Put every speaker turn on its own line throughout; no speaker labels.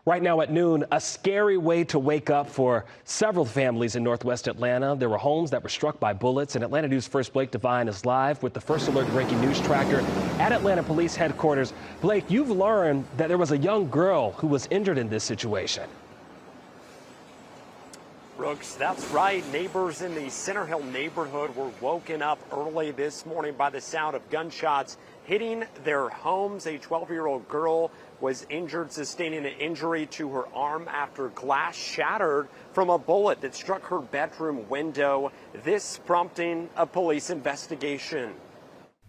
Right now at noon, a scary way to wake up for several families in Northwest Atlanta. There were homes that were struck by bullets, and Atlanta News First Blake Devine is live with the First Alert breaking news tracker at Atlanta Police Headquarters. Blake, you've learned that there was a young girl who was injured in this situation.
Brooks, that's right. Neighbors in the Center Hill neighborhood were woken up early this morning by the sound of gunshots hitting their homes. A 12-year-old girl was injured, sustaining an injury to her arm after glass shattered from a bullet that struck her bedroom window. This prompting a police investigation.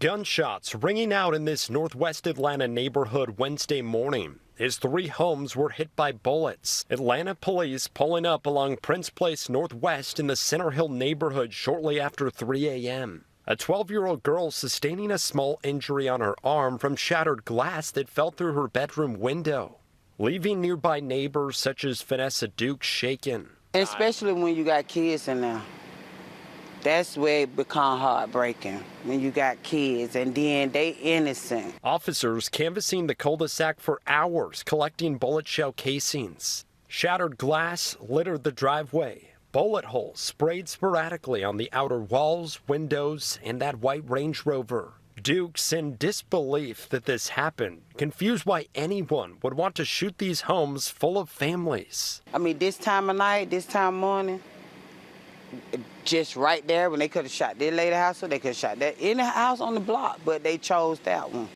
Gunshots ringing out in this Northwest Atlanta neighborhood Wednesday morning as 3 homes were hit by bullets. Atlanta police pulling up along Prince Place Northwest in the Center Hill neighborhood shortly after 3 a.m. A 12-year-old girl sustaining a small injury on her arm from shattered glass that fell through her bedroom window, leaving nearby neighbors such as Vanessa Duke shaken.
Especially when you got kids in there. That's where it becomes heartbreaking, when you got kids and then they innocent.
Officers canvassing the cul-de-sac for hours, collecting bullet shell casings. Shattered glass littered the driveway. Bullet holes sprayed sporadically on the outer walls, windows, and that white Range Rover. Duke's in disbelief that this happened, confused why anyone would want to shoot these homes full of families.
I mean, this time of night, this time of morning, just right there when they could have shot their lady house, or they could have shot that in the house on the block, but they chose that one.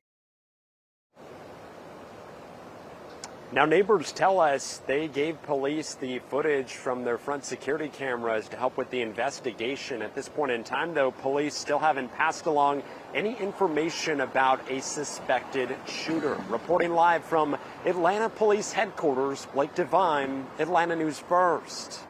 Now, neighbors tell us they gave police the footage from their front security cameras to help with the investigation. At this point in time, though, police still haven't passed along any information about a suspected shooter. Reporting live from Atlanta Police Headquarters, Blake Devine, Atlanta News First.